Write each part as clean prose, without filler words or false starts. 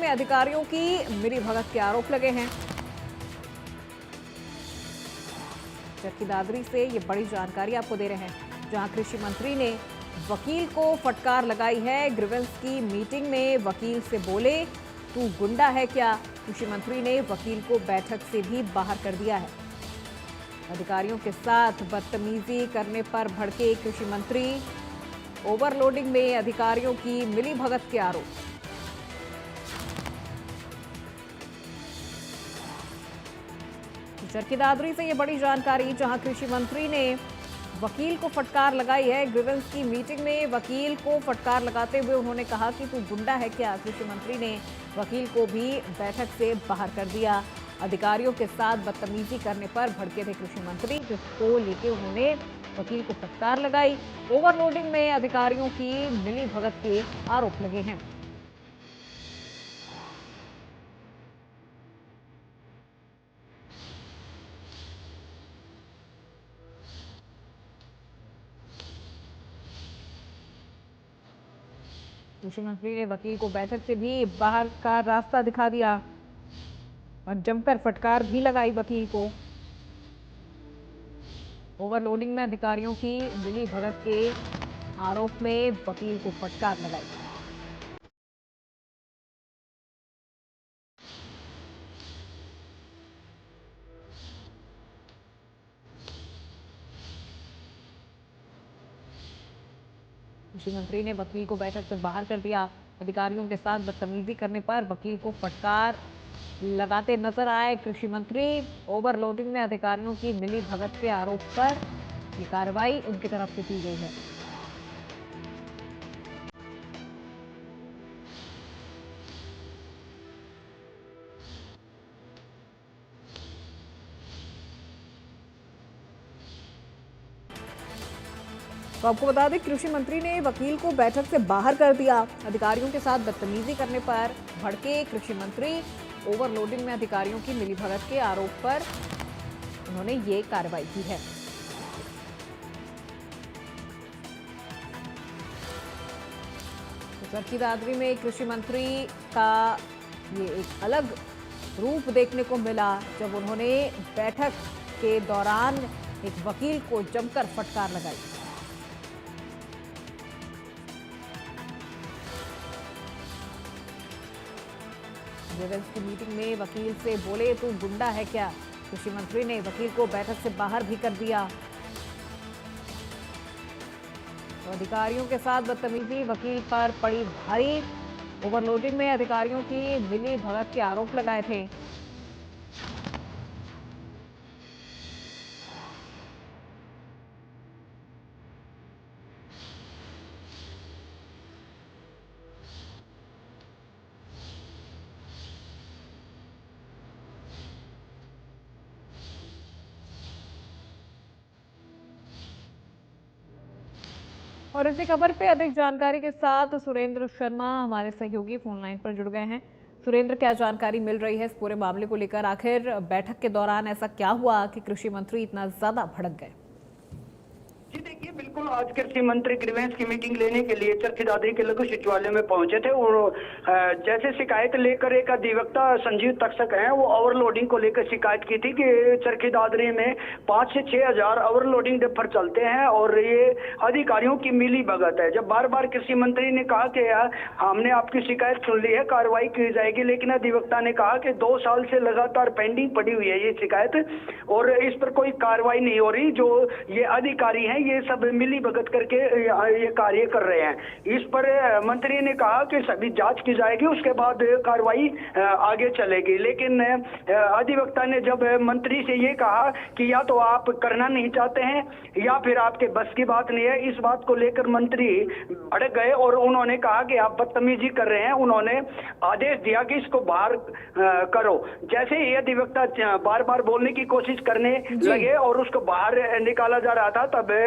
अधिकारियों की मिलीभगत के आरोप लगे हैं। चरखी दादरी से ये बड़ी जानकारी आपको दे रहे हैं, जहां कृषि मंत्री ने वकील को फटकार लगाई है। ग्रीवेंस की मीटिंग में वकील से बोले, तू गुंडा है क्या? कृषि मंत्री ने वकील को बैठक से भी बाहर कर दिया है। अधिकारियों के साथ बदतमीजी करने पर भड़के कृषि मंत्री। ओवरलोडिंग में अधिकारियों की मिलीभगत के आरोप। चरखी दादरी से ये बड़ी जानकारी, जहां कृषि मंत्री ने वकील को फटकार लगाई है। ग्रीवेंस की मीटिंग में वकील को फटकार लगाते हुए उन्होंने कहा कि तू गुंडा है क्या? कृषि मंत्री ने वकील को भी बैठक से बाहर कर दिया। अधिकारियों के साथ बदतमीजी करने पर भड़के थे कृषि मंत्री, जिसको लेके उन्होंने वकील को फटकार लगाई। ओवरलोडिंग में अधिकारियों की मिलीभगत के आरोप लगे हैं। कृषि मंत्री ने वकील को बैठक से भी बाहर का रास्ता दिखा दिया और जमकर फटकार भी लगाई वकील को। ओवरलोडिंग में अधिकारियों की मिलीभगत के आरोप में वकील को फटकार लगाई। कृषि मंत्री ने वकील को बैठक से बाहर कर दिया। अधिकारियों के साथ बदतमीजी करने पर वकील को फटकार लगाते नजर आए कृषि मंत्री। ओवरलोडिंग में अधिकारियों की मिलीभगत के आरोप पर ये कार्रवाई उनकी तरफ से की गई है। तो आपको बता दें, कृषि मंत्री ने वकील को बैठक से बाहर कर दिया। अधिकारियों के साथ बदतमीजी करने पर भड़के कृषि मंत्री। ओवरलोडिंग में अधिकारियों की मिलीभगत के आरोप पर उन्होंने ये कार्रवाई की है। तो चरखी दादरी में कृषि मंत्री का ये एक अलग रूप देखने को मिला, जब उन्होंने बैठक के दौरान एक वकील को जमकर फटकार लगाई। ग्रीवेंस की मीटिंग में वकील से बोले, तू गुंडा है क्या? कृषि मंत्री ने वकील को बैठक से बाहर भी कर दिया। तो अधिकारियों के साथ बदतमीजी वकील पर पड़ी भारी। ओवरलोडिंग में अधिकारियों की मिलीभगत के आरोप लगाए थे। और इसी खबर पे अधिक जानकारी के साथ सुरेंद्र शर्मा हमारे सहयोगी फोन लाइन पर जुड़ गए हैं। सुरेंद्र, क्या जानकारी मिल रही है इस पूरे मामले को लेकर? आखिर बैठक के दौरान ऐसा क्या हुआ कि कृषि मंत्री इतना ज्यादा भड़क गए? जी देखिए, बिल्कुल आज कृषि मंत्री ग्रीवेंस की मीटिंग लेने के लिए चरखी दादरी के लघु सचिवालय में पहुंचे थे और जैसे शिकायत लेकर एक अधिवक्ता संजीव तक्षक हैं, वो ओवरलोडिंग को लेकर शिकायत की थी कि चरखी दादरी में 5 से 6 हजार ओवरलोडिंग डिफर चलते हैं और ये अधिकारियों की मिली भगत है। जब बार बार कृषि मंत्री ने कहा कि हमने आपकी शिकायत सुन ली है, कार्रवाई की जाएगी, लेकिन अधिवक्ता ने कहा कि 2 साल से लगातार पेंडिंग पड़ी हुई है ये शिकायत और इस पर कोई कार्रवाई नहीं हो रही। जो ये अधिकारी हैं ये सब मिली भगत करके ये कार्य कर रहे हैं। इस पर मंत्री ने कहा कि सभी जांच की जाएगी, उसके बाद कार्रवाई आगे चलेगी। लेकिन अधिवक्ता ने जब मंत्री से ये कहा कि या तो आप करना नहीं चाहते हैं या फिर आपके बस की बात नहीं है, इस बात को लेकर मंत्री भड़क गए और उन्होंने कहा कि आप बदतमीजी कर रहे हैं। उन्होंने आदेश दिया कि इसको बाहर करो। जैसे ही अधिवक्ता बार बार बोलने की कोशिश करने लगे और उसको बाहर निकाला जा रहा था, तब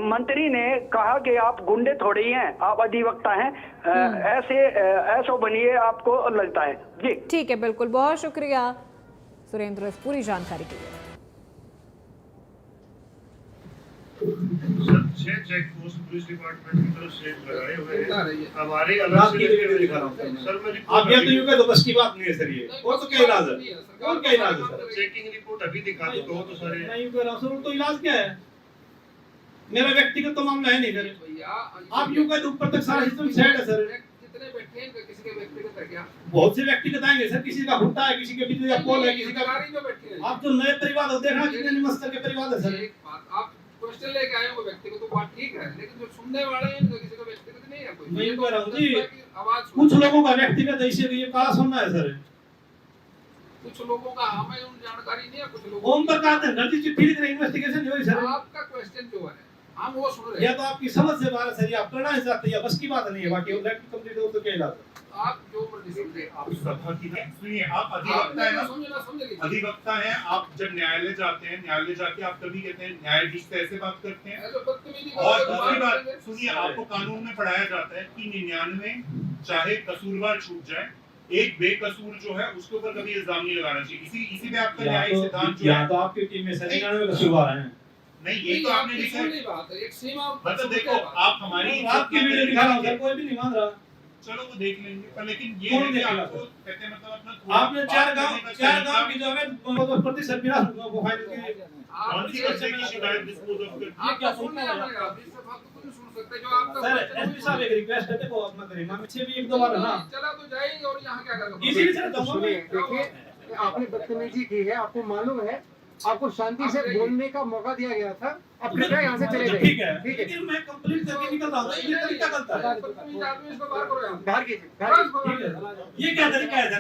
मंत्री ने कहा कि आप गुंडे थोड़े ही हैं, आप अधिवक्ता हैं, ऐसा बनिए आपको लगता है। जी ठीक है, बिल्कुल, बहुत शुक्रिया सुरेंद्र इस पूरी जानकारी के लिए। 6 चेक पोस्ट पुलिस डिपार्टमेंट की तरफ से लगाए हुए दिखा हैं। रही है। हमारे रात अलग की से वीडियो दिखा रहा हूँ सर मैं आप ये तो यूं रिपोर्ट कह दो बस की बात नहीं है सर, ये और तो क्या इलाज है, और क्या इलाज है सर? चेकिंग रिपोर्ट अभी दिखा दो तो सारे मैं यूं कह रहा हूँ सर, तो इलाज क्या है? मेरा व्यक्तिगत तो मामला है नहीं सर। भैया आप यूं कह दो ऊपर तक सारा सिस्टम सेट है सर। जितने बैठे हैं किसी के व्यक्तिगत है क्या? बहुत से व्यक्तिगत आएंगे सर, किसी का भुट्टा है, किसी के बिजली का पोल है, किसी का। सरकारी जो बैठे हैं आप जो नए परिवार हो देखना कितने निमस्तर के परिवार है सर। एक बात आप क्वेश्चन लेके आए हो व्यक्तिगत तो बात ठीक है, लेकिन जो सुनने वाले हैं तो किसी का व्यक्तिगत नहीं है कोई। मैं ये कह रहा हूं जी, आवाज कुछ लोगों का व्यक्तिगत ऐसे ये काला सोना है सर। कुछ लोगों का हमें उन जानकारी नहीं है, कुछ लोगों ओम प्रकाश ने गलती चिट्ठी लिख रहे, इन्वेस्टिगेशन हुई सर। आपका क्वेश्चन जो है हम वो सुन रहे या हैं। तो आपकी समझ से बाहर है सर, या आप करना नहीं चाहते, या बस की बात नहीं है, बाकी इलेक्ट्रिक कंप्लीट हो तो क्या इलाज है? आप जो मर्जी समझे। आप सभा की सुनिए, आप आपने अधिवक्ता है ना, जो समझना समझ लीजिए। अधिवक्ता है आप। जब न्यायालय जाते हैं, न्यायालय जाके आप कभी कहते हैं न्यायाधीश से ऐसे बात करते हैं। ऐसे बदतमीजी और करोगे तो दूसरी बात करेंगे। सुनिए, आपको कानून में पढ़ाया जाता है कि 99 चाहे कसूरवार छूट जाए, एक बेकसूर जो है उसके ऊपर कभी इल्जाम नहीं लगाना चाहिए। इसी पे आपका न्यायिक सिद्धांत जो या है। तो आपकी टीम में सर 99 का सुधार है। नहीं, ये तो आपने लिखा है। सुननी बात है, एक सीमा मतलब देखो, आप हमारी आपकी वीडियो दिखा रहा हूं सर, कोई भी नहीं मान रहा। चलो वो देख लेंगे, पर लेकिन ये कौन है कि देखेगा आपको सर? कहते हैं मतलब अपना थोड़ा आपने बात चार करने का गांव की तरीका- जो है प्रतिशत विनाश वो फाइल की कौन सी वजह की शिकायत डिस्पोज ऑफ कर आप क्या सुन रहे हैं? आप इससे फालतू कुछ नहीं सुन सकते। जो आपका सर question है, एसपी साहब एक रिक्वेस्ट है, देखो अपना करें मैं पीछे भी एक दो बार है ना चला तो जाएगी और यहाँ क्या करेगा? इसीलिए सर कहूंगा सुनिए, मैं। देखिए आपने बदतमीजी की है, आपको मालूम है, आपको शांति से बोलने का मौका दिया गया था, आप कृपया यहाँ से चले जाइए। ठीक है, ठीक है, लेकिन मैं कंप्लीट करके निकल रहा हूं, ये तरीका गलत है। बदतमीज आदमी इसको बाहर करो यहाँ। बाहर कीजिए, बाहर बाहर करो। ठीक है, ये क्या तरीका है सर?